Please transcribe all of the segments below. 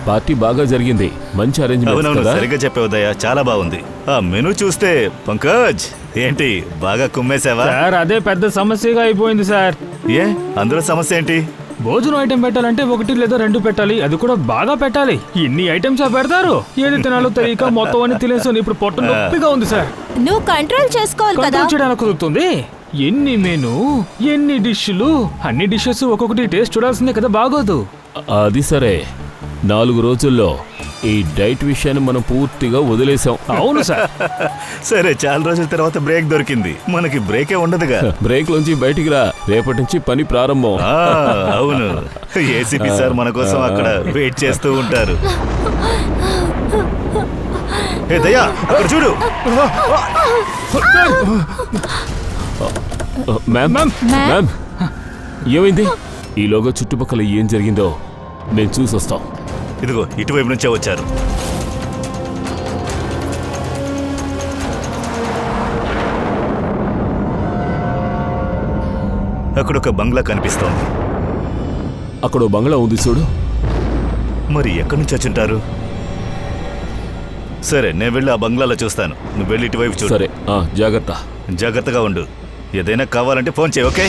Party బాగా జరిగింది. మంచి అరేంజ్మెంట్ కదా? సరిగ్గా చెప్పావు దయా, చాలా బాగుంది. ఆ మెనూ చూస్తే పంకజ్ ఏంటి బాగా కుమ్మేశావా? సార్ అదే పెద్ద సమస్యగా అయిపోయింది సార్. ఏ అందులో సమస్య ఏంటి? భోజనం ఐటెం పెట్టాలంటే 1 లేదా 2 పెట్టాలి, అది కూడా బాగా పెట్టాలి. ఇన్ని ఐటమ్స్ పెడతారు, ఏది తినాలో తెలియక మొత్తం అని తినేసాను. ఇప్పుడు పొట్ట నొప్పిగా ఉంది సార్. నువ్వు కంట్రోల్ చేసుకోవాలి కదా. కంట్రోల్ చేయడానికి కుదురుతుంది? ఎన్ని మెనూ, ఎన్ని డిష్లు, అన్ని డిషెస్ ఒక్కొక్కటి టేస్ట్ చూడాల్సిందే కదా, బాగోదు. అది సరే, 4 రోజుల్లో ఈ డైట్ విషయాన్ని మనం పూర్తిగా వదిలేసాం. అవును సార్. సరే, చాలా రోజుల తర్వాత బ్రేక్ దొరికింది. మనకి బ్రేకే ఉండదుగా. బ్రేక్ లోంచి బయటికి రా, రేపటి నుంచి పని ప్రారంభం. అవును, ఏసీపీ సార్ మన కోసం అక్కడ వెయిట్ చేస్తూ ఉంటారు. ఏ దయా, అక్కడ చూడు. మ్యామ్, ఏమైంది? ఈలోగా చుట్టుపక్కల ఏం జరిగిందో మేము చూసొస్తాం. ఇదిగో ఇటువైపు నుంచే వచ్చారు. అక్కడ ఒక బంగ్లా కనిపిస్తోంది. అక్కడ బంగ్లా ఉంది చూడు. మరి ఎక్కడి నుంచి వచ్చుంటారు? సరే, నేను వెళ్ళి ఆ బంగ్లాలో చూస్తాను. నువ్వు వెళ్ళి ఇటువైపు చూడు. సరే, జాగ్రత్త. జాగ్రత్తగా ఉండు. ఏదైనా కావాలంటే ఫోన్ చేయి, ఓకే?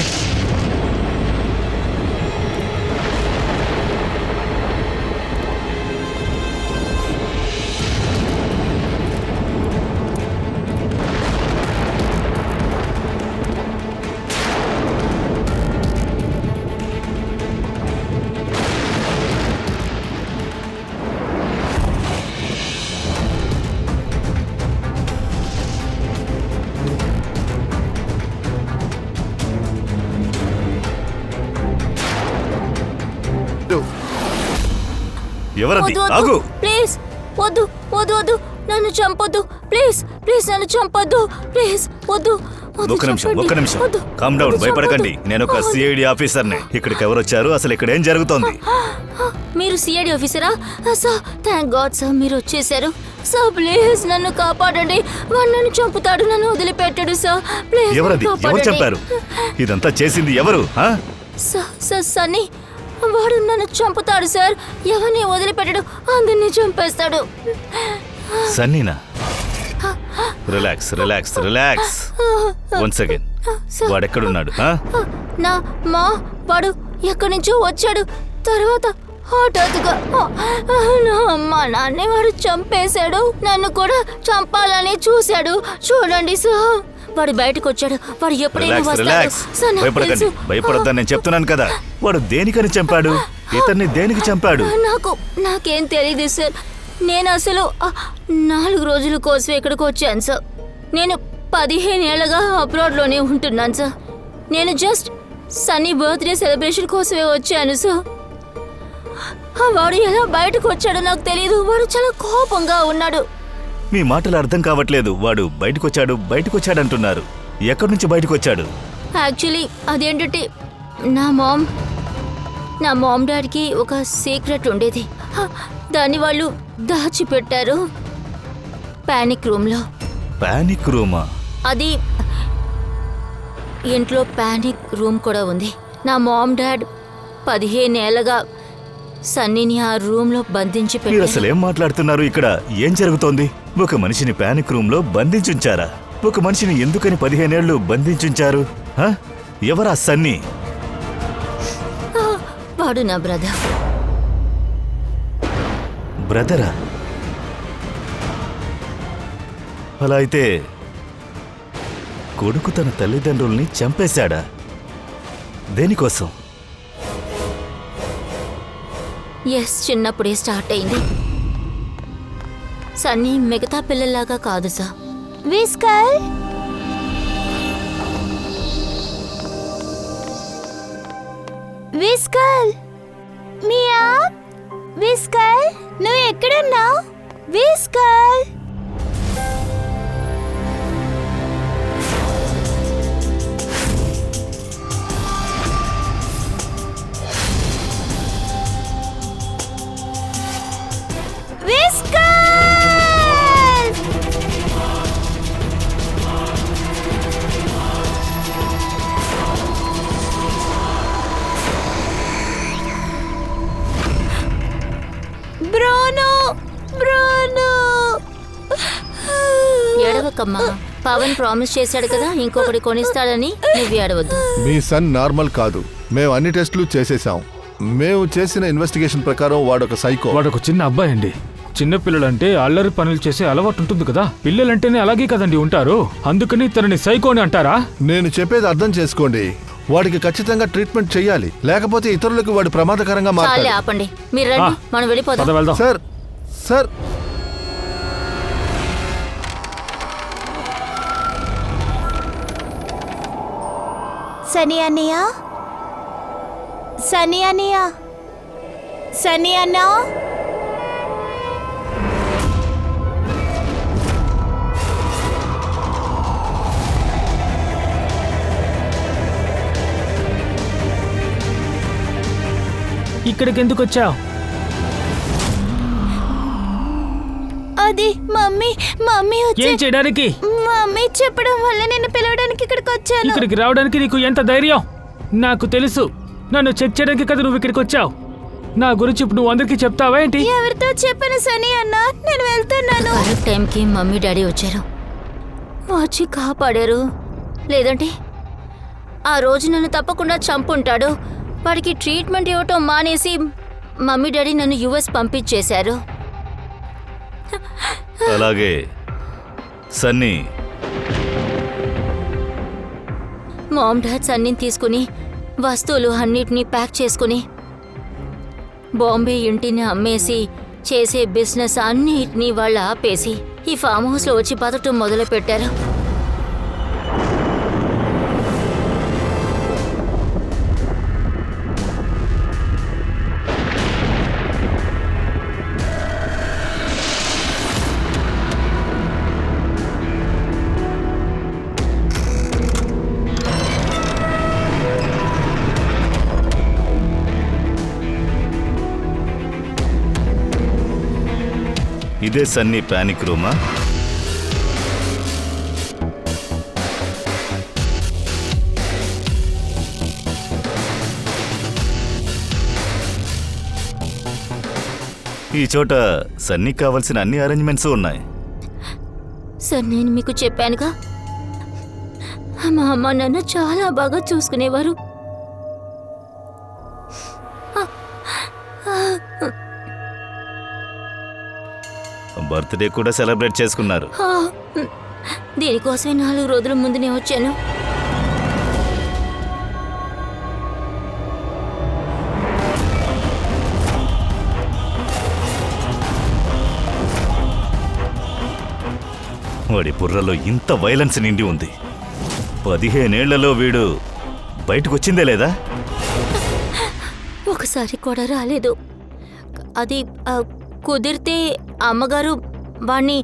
ఎవరది? ఆగు. ప్లీజ్ వద్దు వద్దు వద్దు, నన్ను చంపొద్దు. ప్లీజ్ ప్లీజ్ నన్ను చంపొద్దు. ప్లీజ్ వద్దు. ఒక్క నిమిషం. కామ్ డౌన్, భయపడకండి. నేను ఒక సిఐడి ఆఫీసర్ని. ఇక్కడికి ఎవరు వచ్చారు? అసలు ఇక్కడ ఏం జరుగుతోంది? మీరు సిఐడి ఆఫీసరా? సార్, థ్యాంక్ గాడ్ సార్, మీరు వచ్చేసారు. సార్ ప్లీజ్ నన్ను కాపాడండి. వాడు నన్ను చంపుతాడు, నన్ను వదిలిపెట్టాడు సార్. ప్లీజ్ ఎవరది? ఎవరు చంపారు? ఇదంతా చేసింది ఎవరు? సార్ సన్నీ, వాడు నన్ను చంపుతాడు సార్. ఎవరిని వదిలిపెట్టాడు, అందరినీ చంపేస్తాడు. సన్నీనా? రిలాక్స్. వన్స్ అగైన్, వాడెక్కడున్నాడు? వాడు ఎక్కడి నుంచో వచ్చాడు. తర్వాత హఠాత్తుగా మా నాన్నే వాడు చంపేశాడు. నన్ను కూడా చంపాలని చూశాడు. చూడండి సార్, వాడు బయటకు వచ్చాడు. వాడు ఎప్పుడైనా వస్తాడు. భయపడద్దని నేను చెప్తున్నాను కదా. వాడు దేనికని చంపాడు? ఇతన్ని దేనికి చంపాడు? నాకేం తెలియదు సార్. నేను అసలు 4 రోజుల కోసం ఇక్కడికి వచ్చాను సార్. నేను 15 ఏళ్ళగా అబ్రాడ్లోనే ఉంటున్నాను సార్. నేను జస్ట్ సన్నీ బర్త్డే సెలబ్రేషన్ కోసమే వచ్చాను సార్. వాడు ఎలా బయటకు వచ్చాడో నాకు తెలియదు. వాడు చాలా కోపంగా ఉన్నాడు. మీ మాటలు అర్థం కావట్లేదు. వాడు బయటకు వచ్చాడంటున్నారు. ఎక్కడి నుంచి బయటకు వచ్చాడు? యాక్చువల్లీ అదేంటంటే, నా మామ్ డాడీకి ఒక సీక్రెట్ ఉండేది. దాన్ని వాళ్ళు దాచిపెట్టారు పానిక్ రూమ్లో. పానిక్ రూమా? అది ఇంట్లో పానిక్ రూమ్ కూడా ఉంది. నా మామ్ డాడ్ 15 ఏళ్ళగా సన్నీని ఆ రూమ్ లో బంధించి మీరు పెట్టారు. అసలు ఏం మాట్లాడుతున్నారు? ఇక్కడ ఏం జరుగుతోంది? ఒక మనిషిని పానిక్ రూమ్ లో బంధించుంచారా? ఒక మనిషిని ఎందుకని 15 ఏళ్లు బంధించుంచారు? ఎవరా సన్నీ? వాడు నా బ్రదరా? అలా అయితే కొడుకు తన తల్లిదండ్రుల్ని చంపేశాడా? దేనికోసం? ఎస్, చిన్నప్పుడే స్టార్ట్ అయింది. సన్నీ మిగతా పిల్లల్లాగా కాదు సార్. విస్కర్, మియా, విస్కర్, నువ్వు ఎక్కడున్నావు? విస్కర్, బ్రో ఎందుకమ్మా? పవన్ ప్రామిస్ చేశాడు కదా ఇంకొకటి కొనిస్తాడని, నువ్వు ఏడవద్దు. మీ సన్ నార్మల్ కాదు. మేము అన్ని టెస్టులు చేసేసాం. మేము చేసిన ఇన్వెస్టిగేషన్ ప్రకారం వాడొక సైకో. వాడు ఒక చిన్న అబ్బాయి అండి. చిన్న పిల్లలంటే అల్లరి పనులు చేసే అలవాటు ఉంటుంది కదా, పిల్లలంటేనే అలాగే కదండి ఉంటారు. అందుకని తనని సైకో అని అంటారా? నేను చెప్పేది అర్థం చేసుకోండి. వాడికి ఖచ్చితంగా ట్రీట్మెంట్ చేయాలి, లేకపోతే ఇతరులకు వాడు ప్రమాదకరంగా చాలే మారుతాడు. ఆపండి, మీరు రండి, మనం పద వెళ్ళిపోదాం. వెళ్దాం. సార్ సార్ సని అన్నయ్య, సని అన్నయ్య, సని అన్న. ఇక్కడికి ఎందుకు వచ్చావు? అది మమ్మీ మమ్మీ వచ్చి ఏం చేయడానికి? మమ్మీ చెప్పడం వల్ల నేను పిలవడానికి ఇక్కడికి వచ్చాను. ఇక్కడికి రావడానికి నీకు ఎంత ధైర్యం? నాకు తెలుసు, నన్ను చెక్ చేయడానికి కదా నువ్వు ఇక్కడికి వచ్చావు. నా గురించి ఇప్పుడు నువ్వు అందరికీ చెప్తావా ఏంటి? ఎవరితో చెప్పను సని అన్న, నేను వెళ్తున్నాను. కరెక్ట్ టైంకి మమ్మీ డాడీ వచ్చారు, వచ్చి కాపాడారు. లేదంటే ఆ రోజు నన్ను తప్పకుండా చంపుంటాడు. వాడికి ట్రీట్మెంట్ ఇవ్వటం మానేసి మమ్మీ డాడీ నన్ను యుఎస్ పంపించేశారు. అలాగే సన్నీ, మామ్ డాడ్స్ అన్నీ తీసుకుని వస్తువులు అన్నిటినీ ప్యాక్ చేసుకుని బాంబే ఇంటిని అమ్మేసి చేసే బిజినెస్ అన్నిటినీ వాళ్ళు ఆపేసి ఈ ఫామ్ హౌస్లో వచ్చి బతకటం మొదలు పెట్టారు. ఇదే సన్నీ ప్యానిక్ రూమా? ఈ చోట సన్నీకి కావాల్సిన అన్ని అరేంజ్మెంట్స్ ఉన్నాయి. సార్, నేను మీకు చెప్పానుగా, మా అమ్మ నన్ను చాలా బాగా చూసుకునేవారు. బర్త్డే కూడా సెలబ్రేట్ చేసుకున్నారు. దీనికోసమే 4 రోజుల ముందునే వచ్చాను. వాడి బుర్రలో ఇంత వైలెన్స్ నిండి ఉంది. 15 ఏళ్లలో వీడు బయటకు వచ్చిందే లేదా? ఒకసారి కూడా రాలేదు. అది కుదిరితే అమ్మగారు వాణ్ణి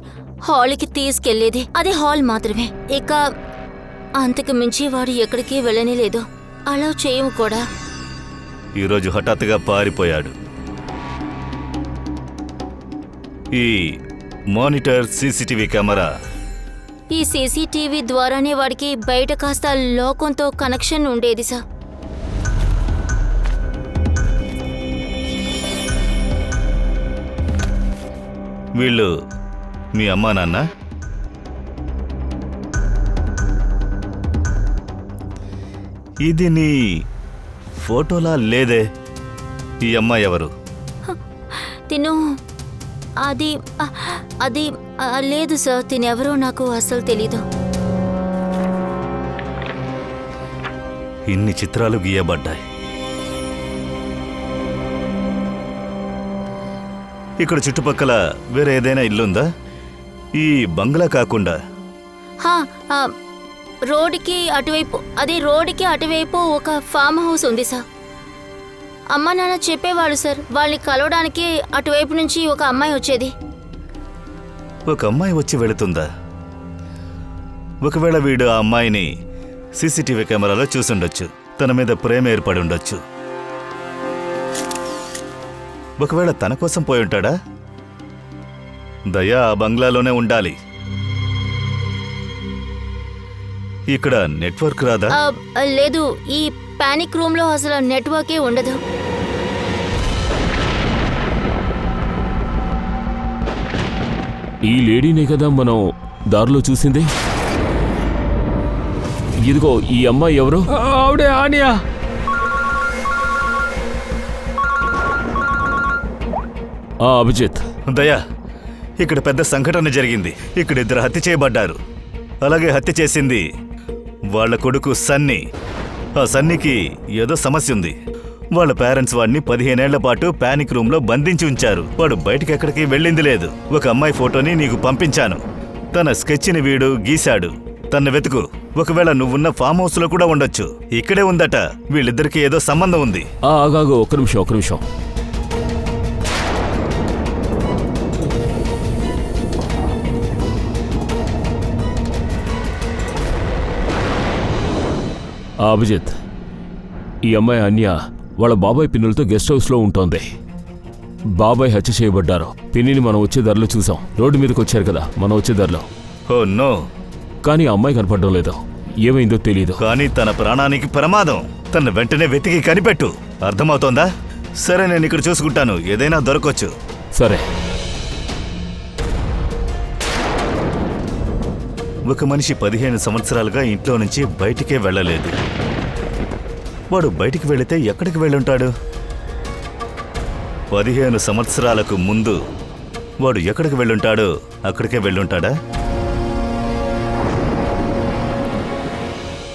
హాల్కి తీసుకెళ్లేది. అది హాల్ మాత్రమే. ఇక అంతకు మించి వాడు ఎక్కడికి వెళ్ళనే లేదు. అలా చేయము కూడా. ఈరోజు హఠాత్తుగా పారిపోయాడు. ఈ మానిటర్ సీసీటీవీ కెమెరా, ఈ సీసీటీవీ ద్వారానే వాడికి బయట కాస్త లోకంతో కనెక్షన్ ఉండేది సార్. వీళ్ళు మీ అమ్మా నాన్న? ఇది నీ ఫోటోలా లేదే. ఈ అమ్మాయి ఎవరు? తిను అది అది లేదు సార్, తినెవరో నాకు అసలు తెలీదు. ఇన్ని చిత్రాలు గీయబడ్డాయి. ఇక్కడ చుట్టుపక్కల వేరే ఏదైనా ఇల్లుందా ఈ బంగ్లా కాకుండా? రోడ్డుకి అటువైపు ఒక ఫామ్ హౌస్ ఉంది సార్. అమ్మ నాన్న చెప్పేవాళ్ళు సార్, వాళ్ళని కలవడానికి అటువైపు నుంచి ఒక అమ్మాయి వచ్చేది. ఒక అమ్మాయి వచ్చి వెళుతుందా? ఒకవేళ వీడు ఆ అమ్మాయిని సీసీటీవీ కెమెరాలో చూసుండొచ్చు. తన మీద ప్రేమ ఏర్పడి ఉండొచ్చు. ఒకవేళ తన కోసం పోయి ఉంటాడా? దయా ఆ బంగ్లాలోనే ఉండాలి. ఇక్కడ నెట్వర్క్ రాదా? లేదు, ఈ పానిక్ రూమ్ లో అసలు నెట్వర్కే ఉండదు. ఈ లేడీనే కదా మనం దారిలో చూసింది? ఇదిగో ఈ అమ్మాయి ఎవరు? ఆవిడే ఆనియా. అభిజిత్. దయా, ఇక్కడ పెద్ద సంఘటన జరిగింది. ఇక్కడ 2 హత్య చేయబడ్డారు. అలాగే హత్య చేసింది వాళ్ళ కొడుకు సన్నీ. ఆ సన్నీకి ఏదో సమస్య ఉంది. వాళ్ళ పేరెంట్స్ వాడిని 15 ఏళ్ల పాటు పానిక్ రూమ్ లో బంధించి ఉంచారు. వాడు బయటికి ఎక్కడికి వెళ్ళింది లేదు. ఒక అమ్మాయి ఫోటోని నీకు పంపించాను. తన స్కెచ్ని వీడు గీశాడు. తన వెతుకు. ఒకవేళ నువ్వున్న ఫామ్ హౌస్ లో కూడా ఉండొచ్చు. ఇక్కడే ఉందట. వీళ్ళిద్దరికి ఏదో సంబంధం ఉంది. ఆగాగు, ఒక్క నిమిషం. అభిజిత్, ఈ అమ్మాయి అన్య వాళ్ళ బాబాయ్ పిన్నులతో గెస్ట్ హౌస్లో ఉంటోంది. బాబాయ్ హత్య చేయబడ్డారు. పిన్నిని మనం వచ్చే ధరలో చూసాం. రోడ్డు మీదకి వచ్చారు కదా మనం వచ్చే ధరలో. Oh no. కానీ అమ్మాయి కనపడడం లేదు. ఏమైందో తెలీదు. కానీ తన ప్రాణానికి ప్రమాదం. తన వెంటనే వెతికి కనిపెట్టు. అర్థమవుతోందా? సరే, నేను ఇక్కడ చూసుకుంటాను. ఏదైనా దొరకొచ్చు. సరే. ఒక మనిషి 15 సంవత్సరాలుగా ఇంట్లో నుంచి బయటికే వెళ్ళలేదు. వాడు బయటికి వెళితే ఎక్కడికి వెళ్ళుంటాడు? 15 సంవత్సరాలకు ముందు వాడు ఎక్కడికి వెళ్ళుంటాడో అక్కడికే వెళ్ళుంటాడా?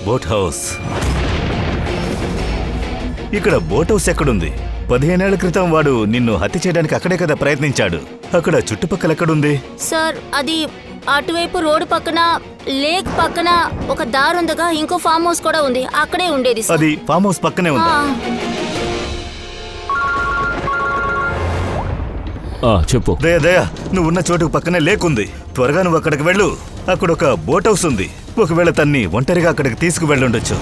Boat house. ఇక్కడ బోట్ హౌస్ ఎక్కడుంది? 15 ఏళ్ల క్రితం వాడు నిన్ను హత్య చేయడానికి అక్కడే కదా ప్రయత్నించాడు. అక్కడ చుట్టుపక్కల ఎక్కడుంది? సార్, అది అటువైపు రోడ్డు పక్కన, లేక్ పక్కన ఒక దారి ఉందగా. ఇంకో ఫామ్ హౌస్ కూడా ఉంది. అక్కడే ఉండేది సార్. అది ఫామ్ హౌస్ పక్కనే ఉంది. చెప్పు. దయా, నువ్వు ఉన్న చోటుకు పక్కనే లేక్ ఉంది. త్వరగా నువ్వు అక్కడికి వెళ్ళు. అక్కడ ఒక బోట్ హౌస్ ఉంది. ఒకవేళ తన్ని ఒంటరిగా అక్కడికి తీసుకువెళ్ళుండొచ్చు.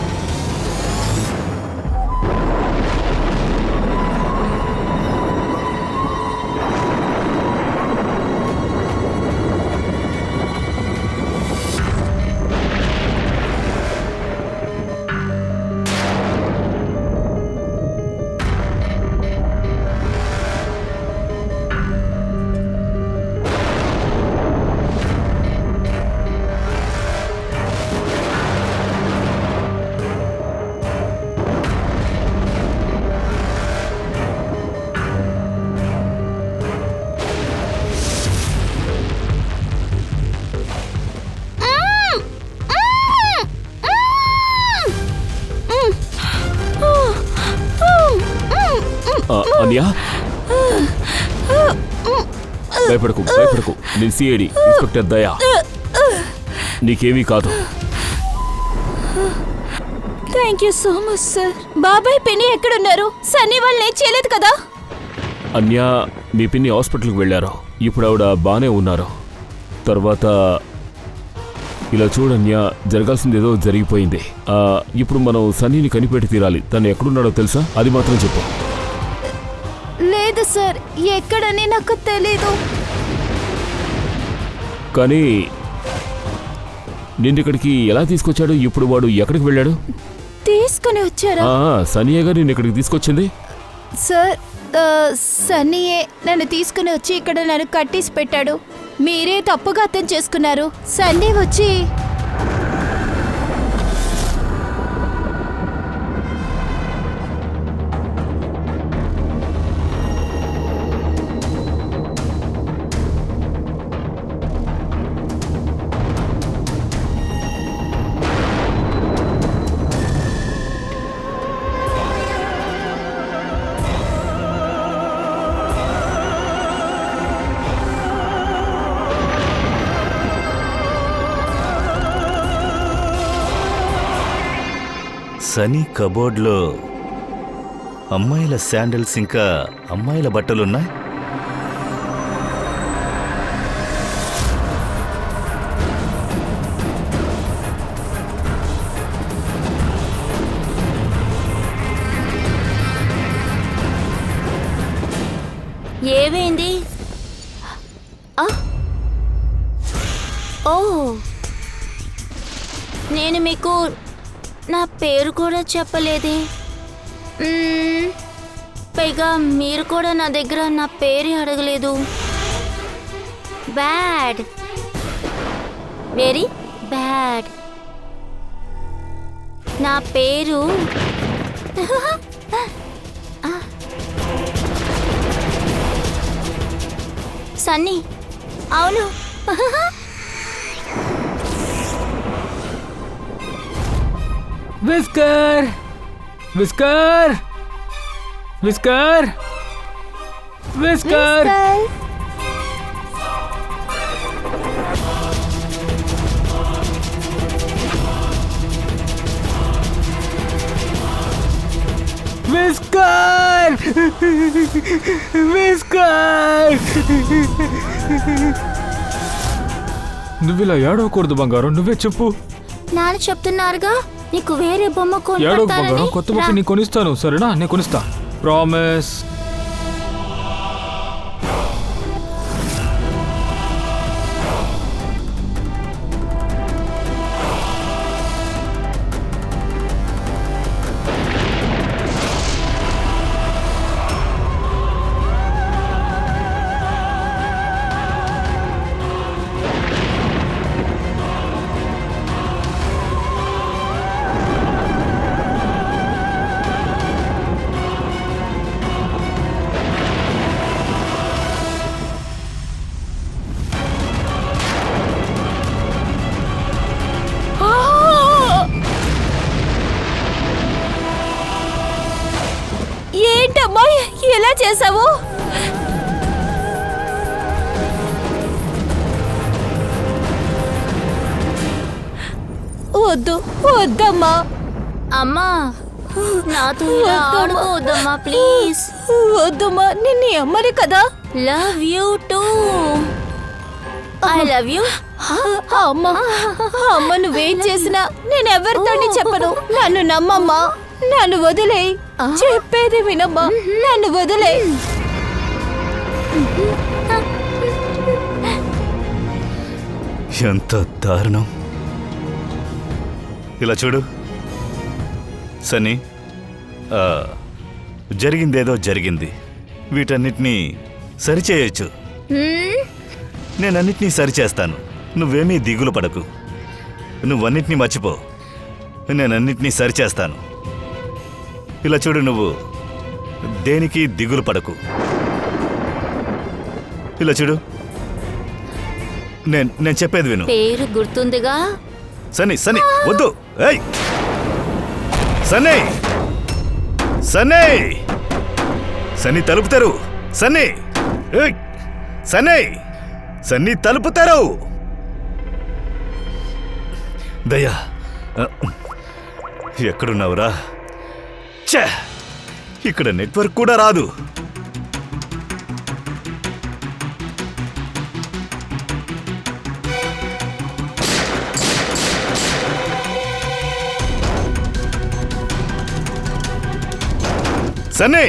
అన్యా, భయపడకు. నేను సిఐడి ఇన్స్పెక్టర్ దయా. నీకేమీ కాదు. Thank you so much sir. బాబాయ్ పిన్ని ఎక్కడున్నారు? సన్నీ వాళ్ళు ఏం చేయలేదు కదా? అన్యా, మీ పిన్ని హాస్పిటల్కి వెళ్ళారు. ఇప్పుడు ఆవిడ బానే ఉన్నారు. తర్వాత ఇలా చూడన్యా, జరగాల్సింది ఏదో జరిగిపోయింది. ఇప్పుడు మనం సన్నీని కనిపెట్టి తీరాలి. తను ఎక్కడున్నాడో తెలుసా? అది మాత్రం చెప్పు. లేదు సార్, ఎక్కడని నాకు తెలీదు. కానీ నిన్నిక్కడికి ఎలా తీసుకొచ్చాడు? ఇప్పుడు వాడు ఎక్కడికి వెళ్ళాడు? తీసుకుని వచ్చారా? సన్నీయే గారు నిన్ను ఇక్కడికి తీసుకొచ్చింది. సార్, సన్నీయే నన్ను తీసుకుని వచ్చి ఇక్కడ నన్ను కట్టేసి పెట్టాడు. మీరే తప్పుగా అర్థం చేసుకున్నారు. సన్నీ వచ్చి సనీ కబోర్డ్లో అమ్మాయిల శాండిల్స్ ఇంకా అమ్మాయిల బట్టలున్నాయి. ఏమైంది? ఓ, నేను మీకు నా పేరు కూడా చెప్పలేదే. పైగా మీరు కూడా నా దగ్గర నా పేరే అడగలేదు. బ్యాడ్. Very bad. నా పేరు సన్నీ. అవును. Whisker whisker whisker whisker whisker whisker. నువ్విలా ఏడవకూడదు బంగారం, నువ్వే చెప్పు. నాన్న చెప్తున్నారుగా నీకు వేరే బొమ్మ ఏడవకు బంగారం, కొనిపెడతానని. కొత్త బొమ్మ నీకు కొనిస్తాను, సరేనా? నేను కొనిస్తా, ప్రామిస్. ఏంటమ్మా ఎలా చేసావు? వద్దు వద్దమ్మా. అమ్మా నాతో ఇలా ఆడుకోవద్దమ్మా ప్లీజ్. వద్దమ్మా, నిన్న అమ్మని కదా. Love you two. I love you. అమ్మా అమ్మ నువ్వేం చేసినా నేను ఎవరితోని చెప్పను. నన్ను నమ్మమ్మా, నన్ను వదిలేయ్. చెప్పేది వినమ్మా, నన్ను వదిలేయ్. ఎంత దారుణం. ఇలా చూడు సన్నీ, జరిగిందేదో జరిగింది. వీటన్నిటినీ సరిచేయొచ్చు. నేనన్నిటినీ సరిచేస్తాను. నువ్వేమీ దిగులు పడకు. నువ్వన్నిటినీ మర్చిపో. నేనన్నిటినీ సరిచేస్తాను. ఇలా చూడు, నువ్వు దేనికి దిగులు పడకు. ఇలా చూడు, నేను చెప్పేది విను. పేరు గుర్తుందిగా? సన్నీ సన్నీ వద్దు. ఏయ్ సన్నీ సన్నీ సన్నీ తలుపు తెరు. సన్నీ ఏయ్ సన్నీ సన్నీ తలుపు తెరు. దయ్యా ఎక్కడున్నావురా? ఛే, ఇక్కడ నెట్వర్క్ కూడా రాదు. సన్నీ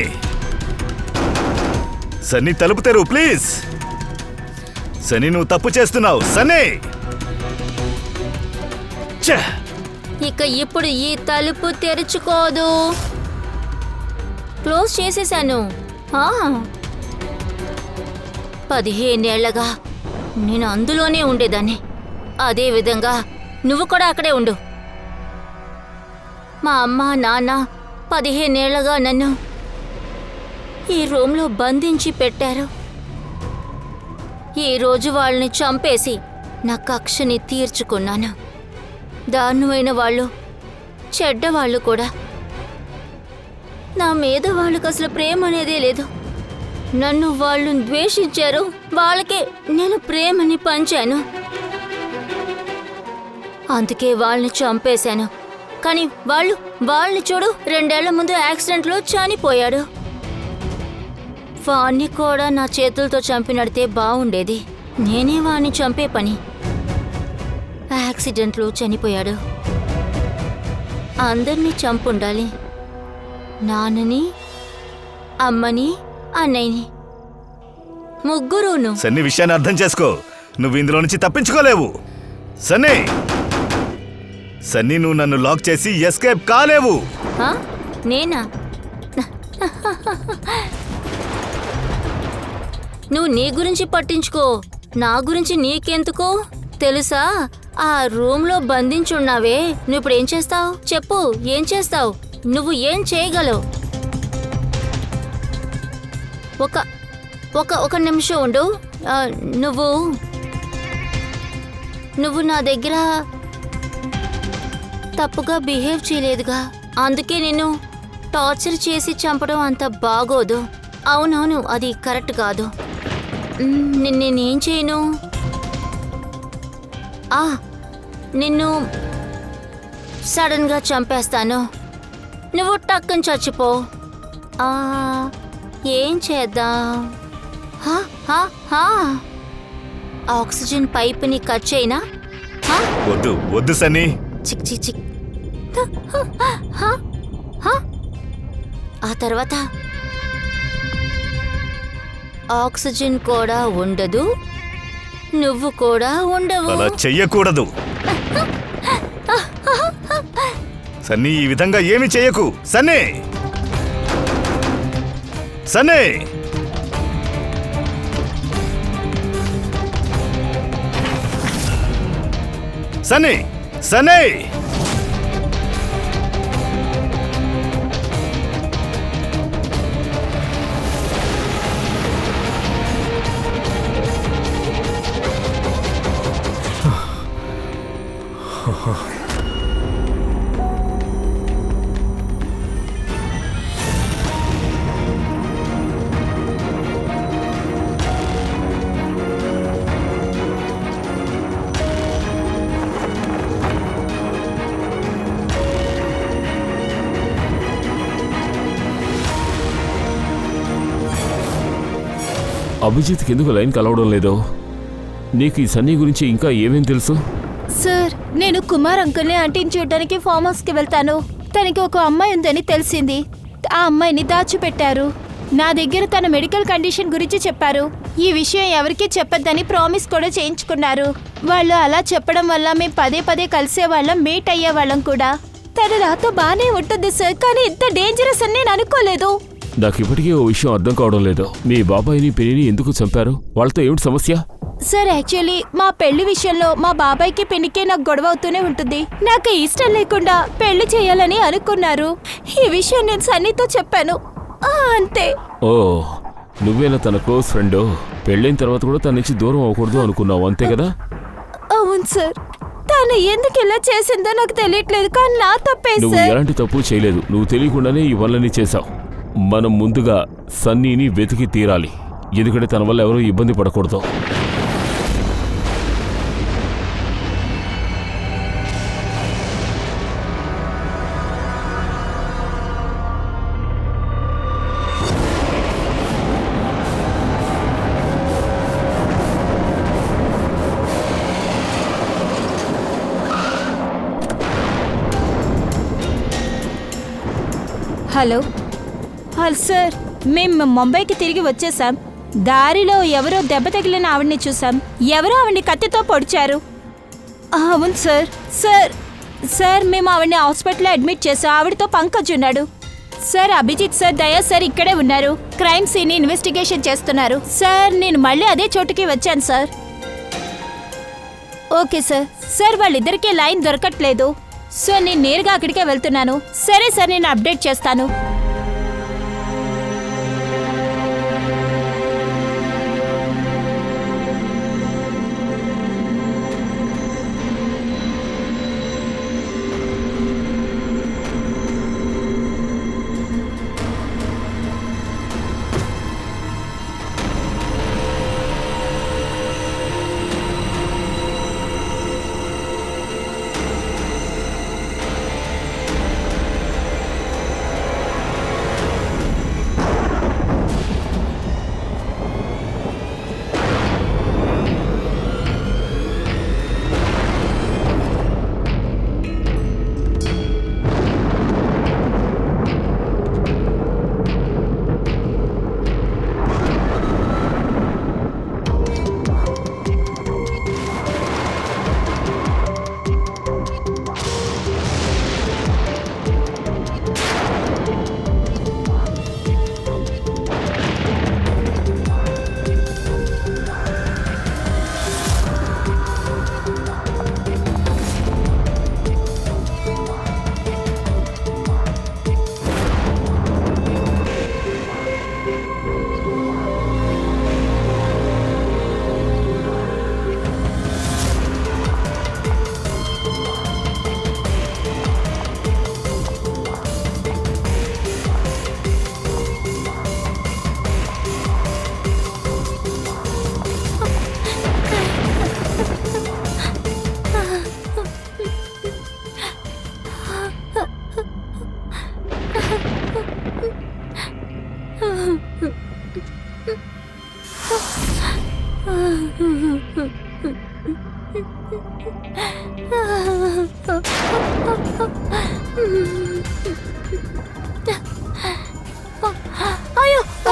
సన్నీ తలుపు తెరు ప్లీజ్. సన్నీ నువ్వు తప్పు చేస్తున్నావు. సన్నీ ఛే, ఇక ఇప్పుడు ఈ తలుపు తెరుచుకోదు. క్లోజ్ చేసేసాను. 15 ఏళ్లగా నేను అందులోనే ఉండేదాన్ని. అదే విధంగా నువ్వు కూడా అక్కడే ఉండు. మా అమ్మ నాన్న 15 ఏళ్లగా నన్ను ఈ రూమ్లో బంధించి పెట్టారు. ఈరోజు వాళ్ళని చంపేసి నా కక్షని తీర్చుకున్నాను. దారుణమైన వాళ్ళు, చెడ్డవాళ్ళు కూడా. నా మీద వాళ్ళకు అసలు ప్రేమ అనేదే లేదు. నన్ను వాళ్ళు ద్వేషించారు. వాళ్ళకే నేను ప్రేమని పంచాను. అందుకే వాళ్ళని చంపేశాను. కానీ వాళ్ళని చూడు, 2 ఏళ్ల ముందు యాక్సిడెంట్లో చనిపోయాడు. వాణ్ణి కూడా నా చేతులతో చంపినడితే బాగుండేది. నేనే వాణ్ణి చంపే పని. యాక్సిడెంట్లో చనిపోయాడు. అందరినీ చంపుండాలి. నాన్నని, అమ్మని, అన్నయ్యని, ముగ్గురును. సన్నీ విషయాన్ని అర్థం చేసుకో. నువ్వు ఇందులో నుంచి తప్పించుకోలేవు. సన్నీ సన్నీ నువ్వు నన్ను లాక్ చేసి ఎస్కేప్ కాలేవు. నేనా? నువ్వు నీ గురించి పట్టించుకో, నా గురించి నీకెందుకో తెలుసా? ఆ రూమ్ లో బంధించున్నావే నువ్వు ఇప్పుడు ఏం చేస్తావు చెప్పు ఏం చేస్తావు నువ్వు ఏం చేయగలవు ఒక ఒక ఒక నిమిషం ఉండు ఆ, నువ్వు నువ్వు నా దగ్గర తప్పుగా బిహేవ్ చేయలేదుగా అందుకే నేను టార్చర్ చేసి చంపడం అంత బాగోదు అవునవును అది కరెక్ట్ కాదు నేనేం చేయను నిన్ను సడన్గా చంపేస్తాను నువ్వు టక్కని చచ్చిపో ఏం చేద్దాం ఆక్సిజన్ పైప్ని కట్ చేయనా వద్దు వద్దు సన్నీ. చిక్ చిక్ చిక్ ఆ తర్వాత ఆక్సిజన్ కూడా ఉండదు నువ్వు కూడా ఉండవు అలా చెయ్యకూడదు సన్నీ, ఈ విధంగా ఏమి చెయ్యకు సన్నీ. సన్నీ సన్నీ సన్నీ అభిజిత్కి ఎందుకు లైన్ కలవడం లేదు? నీకు ఈ సన్నీ గురించి ఇంకా ఏమేం తెలుసు? సార్ నేను కుమార్ అంకుల్ని ఆంటీని చూడడానికి ఫామ్ హౌస్కి వెళ్తాను. తనకి ఒక అమ్మాయి ఉందని తెలిసింది. ఆ అమ్మాయిని దాచిపెట్టారు. నా దగ్గర తన మెడికల్ కండిషన్ గురించి చెప్పారు. ఈ విషయం ఎవరికీ చెప్పొద్దని ప్రామిస్ కూడా చేయించుకున్నారు. వాళ్ళు అలా చెప్పడం వల్ల మేము పదే పదే కలిసేవాళ్ళం, మీట్ అయ్యేవాళ్ళం కూడా. తను నాతో బానే ఉంటుంది సార్, కానీ ఇంత డేంజరస్ అని నేను అనుకోలేదు. నాకు ఇప్పటికీ ఓ విషయం అర్థం కావడం లేదు. మీ బాబాయిని పిన్నిని ఎందుకు చంపారు? వాళ్ళతో ఏమిటి సమస్య? సార్ యాక్చువల్లీ మా పెళ్లి విషయంలో మా బాబాయ్కి పెళ్లికే నాకు గొడవ అవుతూనే ఉంటుంది. నాకు ఇష్టం లేకుండా పెళ్లి చేయాలని అనుకున్నారు. ఈ విషయం నేను సన్నీతో చెప్పాను, అంతే. ఓ, నువ్వేనా తన క్లోజ్ ఫ్రెండ్? పెళ్ళైన తర్వాత కూడా తన నుంచి దూరం అవ్వకూడదు అనుకున్నావు, అంతే కదా? అవును సార్. తను ఎందుకు ఇలా చేసిందో నాకు తెలియట్లేదు, కానీ నా తప్పే నువ్వు సార్. ఎలాంటి తప్పు చేయలేదు. నువ్వు తెలియకుండానే ఈ వల్లనే చేశావు. మనం ముందుగా సన్నీని వెతికి తీరాలి, ఎందుకంటే తన వల్ల ఎవరూ ఇబ్బంది పడకూడదు. హలో సార్, మేము ముంబైకి తిరిగి వచ్చేసాం. దారిలో ఎవరో దెబ్బ తగిలిన ఆవిడ్ని చూసాం. ఎవరో ఆవిడ్ని కత్తితో పొడిచారు. అవును సార్. సార్ మేము ఆవిడ్ని హాస్పిటల్లో అడ్మిట్ చేసాం. ఆవిడతో పంకజ్ ఉన్నాడు. సార్ అభిజిత్ సార్, దయా సార్ ఇక్కడే ఉన్నారు. క్రైమ్ సీన్ ఇన్వెస్టిగేషన్ చేస్తున్నారు. సార్ నేను మళ్ళీ అదే చోటుకి వచ్చాను సార్. Okay sir. సార్ వాళ్ళిద్దరికీ లైన్ దొరకట్లేదు. సో నేను నేరుగా అక్కడికే వెళ్తున్నాను. సరే సార్, నేను అప్డేట్ చేస్తాను.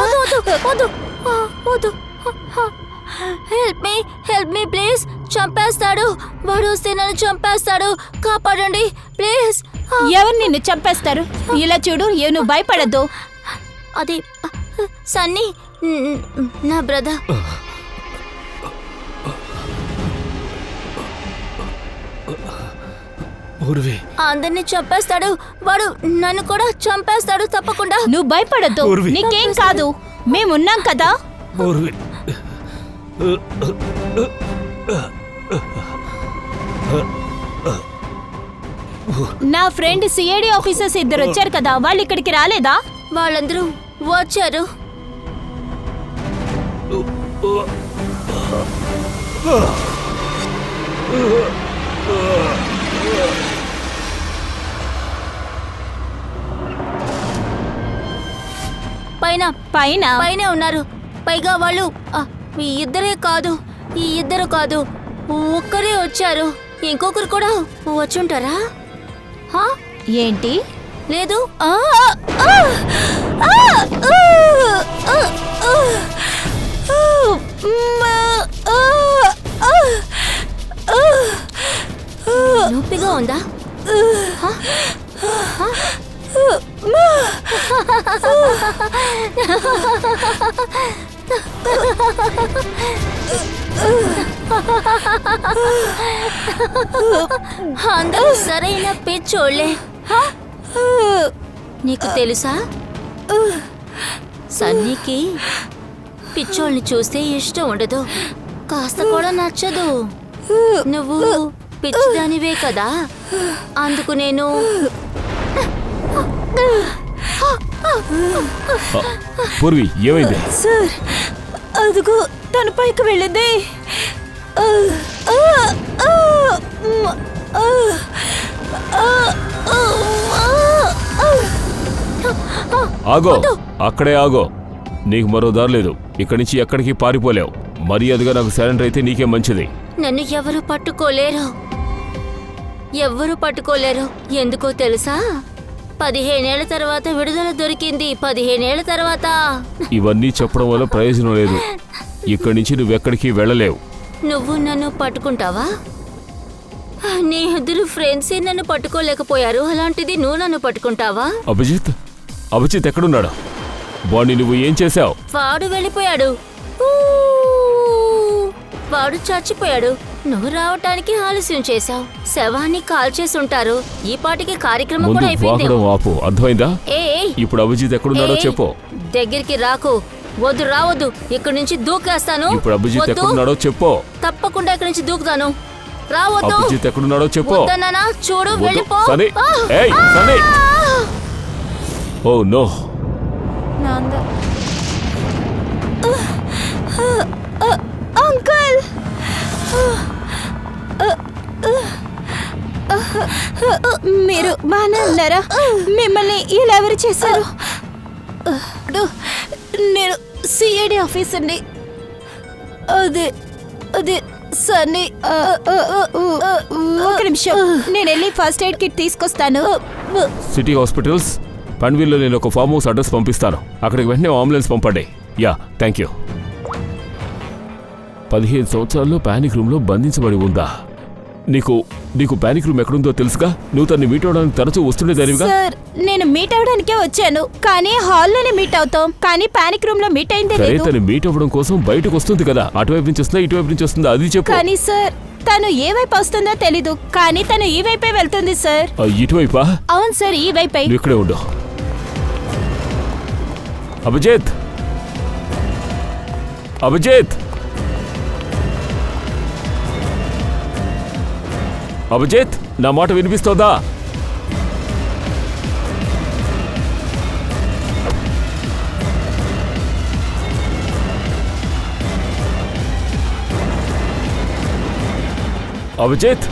అయ్యో వద్దు వద్దు వద్దు వద్దు. Help me please. చంపేస్తాడు వాడు, వస్తే నన్ను చంపేస్తాడు. కాపాడండి ప్లీజ్. ఎవరు నిన్ను చంపేస్తారు? ఇలా చూడు, నువ్వు భయపడద్దు. అది సన్నీ, నా బ్రదర్. పూర్వి అందరినీ చంపేస్తాడు వాడు, నన్ను కూడా చంపేస్తాడు తప్పకుండా. నువ్వు భయపడద్దు, పూర్వి. నీకేం కాదు, మేమున్నాం కదా. పూర్వి నా ఫ్రెండ్ సిఐడి ఆఫీసర్స్ ఇద్దరు వచ్చారు కదా, వాళ్ళు ఇక్కడికి రాలేదా? వాళ్ళందరూ వచ్చారు. పైన పైన పైనే ఉన్నారు. పైగా వాళ్ళు ఈ ఇద్దరు కాదు ఒక్కరే వచ్చారు. ఇంకొకరు కూడా వచ్చుంటారా? హా? ఏంటి? లేదు. నొప్పిగా ఉందా? హా? హా? అందరూ సరైన పిచ్చోళ్ళే. నీకు తెలుసా, సన్నీకి పిచ్చోళ్ళని చూస్తే ఇష్టం ఉండదు, కాస్త కూడా నచ్చదు. నువ్వు పిచ్చిదానివే కదా, అందుకు నేను పూర్వి ఏమైంది? సార్, అదిగో తన పైకి వెళ్ళింది. ఆగో, అక్కడే ఆగో. నీకు మరో దారి లేదు. ఇక్కడి నుంచి ఎక్కడికి పారిపోలేవు. మర్యాదగా నాకు సరెండర్ అయితే నీకే మంచిది. నన్ను ఎవరు పట్టుకోలేరు. ఎందుకో తెలుసా? 15 ఏళ్ల తర్వాత విడుదల దొరికింది. 15 ఏళ్ల తర్వాత. ఇవన్నీ చెప్పడం వల్ల ప్రయోజనం లేదు. ఇక్కడి నుంచి నువ్వెక్కడికి వెళ్ళలేవు. నువ్వు నన్ను పట్టుకుంటావా? నీ ఇద్దరు ఫ్రెండ్సే నన్ను పట్టుకోలేకపోయారు, అలాంటిది నువ్వు నన్ను పట్టుకుంటావా? అభిజిత్ ఎక్కడున్నాడు? వాడిని నువ్వు ఏం చేశావు? వాడు వెళ్ళిపోయాడు. వాడు చచ్చిపోయాడు. నువ్వు రావటానికి ఆలస్యం చేశావు. శవాన్ని కాల్చేసుంటారు. ఈ పాటికి కార్యక్రమం ముందు కూడా అయిపోయింది. వాకడం ఆపు, అర్థమైందా? ఏయ్, ఇప్పుడు అభిజిత్ ఎక్కడున్నాడో ఏయ్, చెప్పు. దగ్గరికి రాకు. వద్దు, రావద్దు. ఇక్కడి నుంచి దూకేస్తాను. ఇప్పుడు అభిజిత్ వద్దు. ఎక్కడున్నాడో చెప్పు. తప్పకుండా ఇక్కడి నుంచి దూకుతాను. రావద్దు. అభిజిత్ ఎక్కడున్నాడో చెప్పు. వద్దన్నానా? చూడు, వద్దు. వెళ్ళిపో. సన్నీ, ఏయ్, సన్నీ. Oh no. అంకుల్, మీరు బాగానే ఉన్నారా? మిమ్మల్ని ఇలా ఎవరు చేశారు? నేను సిఐడి ఆఫీసర్ని. అది సన్నీ. ఒక నిమిషం, నేను వెళ్ళి ఫస్ట్ ఎయిడ్ కిట్ తీసుకొస్తాను. సిటీ హాస్పిటల్స్ పన్వీల్లో నేను ఒక ఫామ్ హౌస్ అడ్రస్ పంపిస్తాను. అక్కడికి వెంటనే అంబులెన్స్ పంపండి. Yeah, thank you. 15 సంవత్సరాల్లో పానిక్ రూమ్లో బంధించబడి ఉందా? నీకు పానిక్ రూమ్ ఎక్కడుందో తెలుసుగా? నువ్వు తన్ని మీట్ అవడానికి తరచూ వస్తుండేదానివిగా. సార్, నేను మీట్ అవడానికే వచ్చాను, కానీ హాల్లోనే మీట్ అవుతాం. కానీ పానిక్ రూమ్ లో మీట్ అయిందే సరే, లేదు. తను మీట్ అవ్వడం కోసం బయటకు వస్తుంది కదా. అటువైపు నుంచి వస్తుందా, ఇటువైపు నుంచి వస్తుందా, అది చెప్పు. కానీ సార్, తను ఏ వైపు వస్తుందో తెలీదు, కానీ తను ఈ వైపే వెళ్తుంది సార్. ఇటువైపా? అవును సార్, ఈ వైపే. నువ్వు ఇక్కడే ఉండు. అభిజిత్, అభిజిత్, నా మాట వినిపిస్తోందా? అభిజిత్,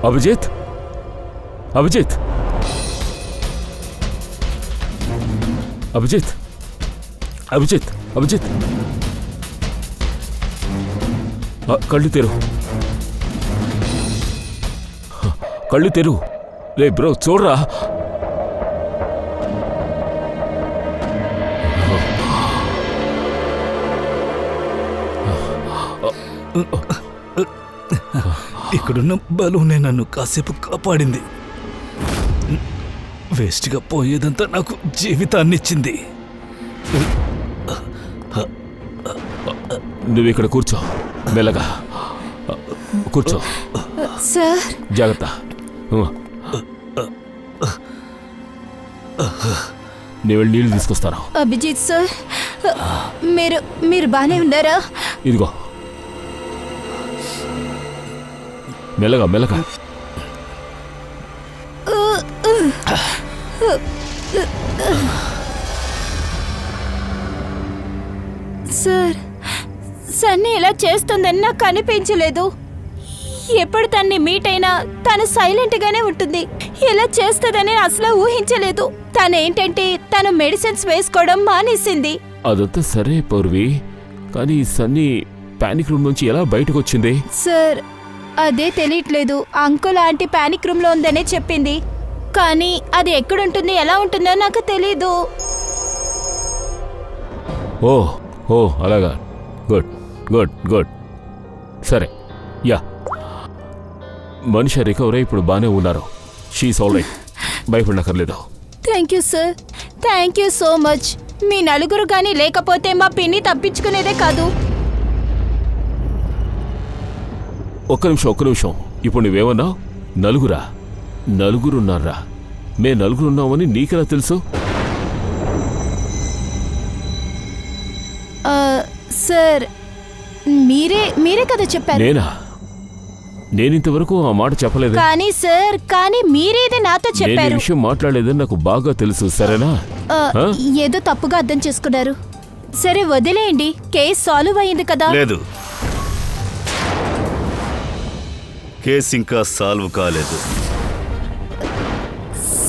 అభిజిత్, అభిజిత్, అభిజిత్, అభిజిత్, అభిజిత్, కళ్ళు తెరు. కళ్ళు తెరు. రే బ్రో చూడరా. ఇక్కడున్న బలూనే నన్ను కాసేపు కాపాడింది. వేస్ట్గా పోయేదంతా నాకు జీవితాన్ని ఇచ్చింది. నువ్వు ఇక్కడ కూర్చో, మెల్లగా కూర్చో. సార్ జాగ్రత్త. నేను వెళ్ళి నీళ్ళు తీసుకొస్తాను. అభిజిత్ సార్, మీరు బానే ఉన్నారా? ఇదిగో మెల్లగా మెల్లగా. సార్, సన్నీ ఇలా చేస్తుందని నాకు అనిపించలేదు. ఎప్పుడు తన్ని మీట్ అయినా తను సైలెంట్ గానే ఉంటుంది. ఇలా చేస్తుందని అసలు ఊహించలేదు. తనేంటంటే తను మెడిసిన్స్ వేసుకోవడం మానేసింది. అదంతా సరే పౌర్వి, కానీ సన్నీ పానిక్ రూమ్ నుంచి ఎలా బయటకు వచ్చింది? సార్, అదే తెలియట్లేదు. అంకుల్ ఆంటీ పానిక్ రూమ్ లో ఉందనే చెప్పింది, కానీ అది ఎక్కడుంటుంది ఎలా ఉంటుందో నాకు తెలీదు. ఓ ఓ అలాగా. Good good good. సరే, యా మనిషి రికవర్ అయి ఇప్పుడు బాగానే ఉన్నారు. షీస్ ఆల్ రైట్, భయపడనక్కర్లేదు. Thank you sir, thank you so much. మీ నలుగురు కానీ లేకపోతే మా పిన్ని తప్పించుకునేదే కాదు. ఒక్క నిమిషం. ఇప్పుడు నువ్వేమన్నావు? నలుగురా? నలుగురున్నారా? మే నలుగురున్నామని నీకెలా తెలుసు? సార్, మీరే కదా చెప్పారు. నేనా? నేనింతవరకు ఆ మాట చెప్పలేదు. కానీ సార్, కానీ మీరేది నాతో నేను ఈ చెప్పారు. విషయం మాట్లాడలేదని నాకు బాగా తెలుసు, సరేనా? ఆ? ఏదో తప్పుగా అర్థం చేసుకున్నారు. సరే వదిలేయండి, కేసు సాల్వ్ అయింది కదా. లేదు, కేసు ఇంకా సాల్వ్ కాలేదు.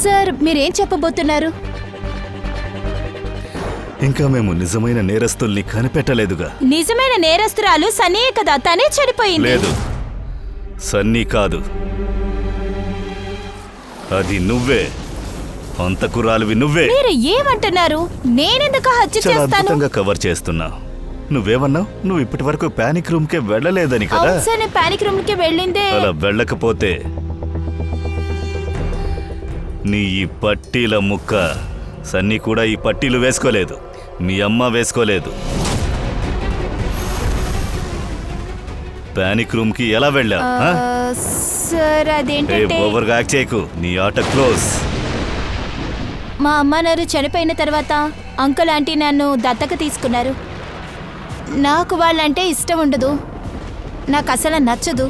సార్, మీరేం చెప్పబోతున్నారు? ఇంకా మేము నిజమైన నేరస్తుల్ని కనిపెట్టలేదుగా. నిజమైన నేరస్తురాలు సన్నీయే కదా, తనే చనిపోయింది. లేదు, సన్నీ కాదు, అది నువ్వే. అంతకురాలివి నువ్వే. మీరు ఏమంటున్నారు? నేనెందుకు హత్య చాలా చేస్తాను? అద్భుతంగా కవర్ చేస్తున్నా. నువ్వేమన్నావు? నువ్వు ఇప్పటి వరకు పానిక్ రూమ్ కే వెళ్ళలేదని కదా. అవును సార్, నేను పానిక్ రూమ్ కి వెళ్ళిందే. అలా వెళ్ళకపోతే నీ ఈ పట్టీల ముక్క సన్నీ కూడా ఈ పట్టీలు వేసుకోలేదు, మీ అమ్మ వేసుకోలేదు. పానిక్ రూమ్ కి ఎలా వెళ్ళా? సార్, అదేంటంటే ఓవర్గా యాక్ట్ చేయకు, నీ ఆట క్లోజ్. మా అమ్మ నారు చనిపోయిన తర్వాత అంకుల్ ఆంటీ నన్ను దత్తక తీసుకున్నారు. నాకు వాళ్ళంటే ఇష్టం ఉండదు, నాకు అసలు నచ్చదు.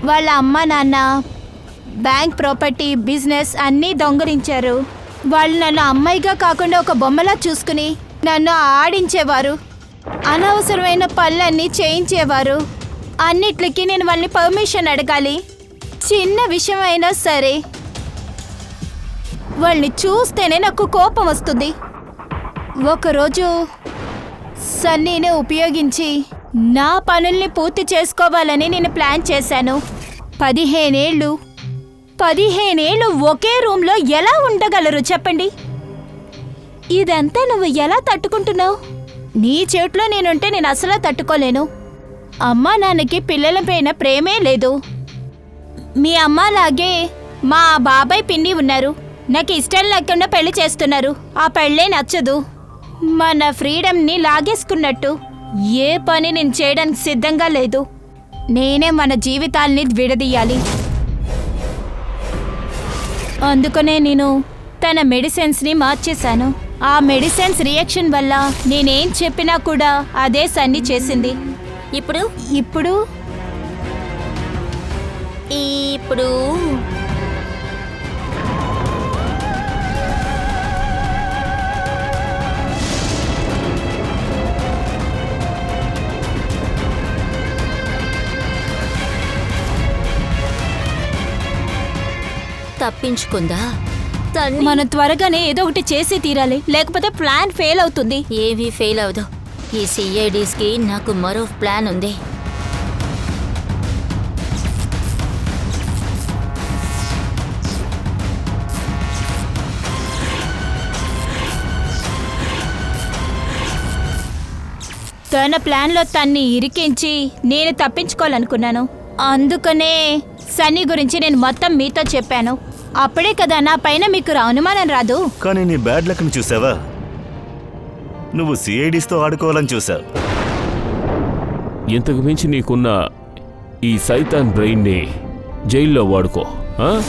వాళ్ళ అమ్మ నాన్న బ్యాంక్ ప్రాపర్టీ, బిజినెస్ అన్నీ దొంగలించారు. వాళ్ళు నన్ను అమ్మాయిగా కాకుండా ఒక బొమ్మలా చూసుకుని నన్ను ఆడించేవారు. అనవసరమైన పనులన్నీ చేయించేవారు. అన్నిట్లకి నేను వాళ్ళని పర్మిషన్ అడగాలి, చిన్న విషయం అయినా సరే. వాళ్ళని చూస్తేనే నాకు కోపం వస్తుంది. ఒకరోజు సన్నీని ఉపయోగించి నా పనుల్ని పూర్తి చేసుకోవాలని నేను ప్లాన్ చేశాను. 15 ఏళ్ళు ఒకే రూమ్లో ఎలా ఉండగలరు చెప్పండి? ఇదంతా నువ్వు ఎలా తట్టుకుంటున్నావు? నీ చేతిలో నేనుంటే నేను అసలు తట్టుకోలేను. అమ్మా నాన్నకి పిల్లలపైన ప్రేమే లేదు. మీ అమ్మలాగే మా బాబాయ్ పిన్ని ఉన్నారు. నాకు ఇష్టం లేకుండా పెళ్లి చేస్తున్నారు. ఆ పెళ్ళే నచ్చదు. మన ఫ్రీడమ్ని లాగేసుకున్నట్టు ఏ పని నేను చేయడానికి సిద్ధంగా లేదు. నేనే మన జీవితాల్ని విడదీయాలి. అందుకనే నేను తన మెడిసిన్స్ని మార్చేశాను. ఆ మెడిసిన్స్ రియాక్షన్ వల్ల నేనేం చెప్పినా కూడా అదే సన్ని చేసింది. ఇప్పుడు ఇప్పుడు ఇప్పుడు తప్పించుకుందా? మనం త్వరగానే ఏదో ఒకటి చేసి తీరాలి, లేకపోతే ప్లాన్ ఫెయిల్ అవుతుంది. ఏవీ ఫెయిల్ అవదు. ఈ సిఐడీస్కి నాకు మరో ప్లాన్ ఉంది. తన ప్లాన్లో తన్ని ఇరికించి నేను తప్పించుకోవాలనుకున్నాను. అందుకనే సన్నీ గురించి నేను మొత్తం మీతో చెప్పాను. అప్పుడే కదా నా పైన మీకు అనుమానం రాదు. కానీ నీ బ్యాడ్ లక్ని చూసావా? నువ్వు సిఐడిస్తో ఆడుకోవాలని చూసావు. ఇంతకు మించి నీకున్న ఈ సైతాన్ బ్రెయిన్ని జైల్లో వాడుకో. ఆ?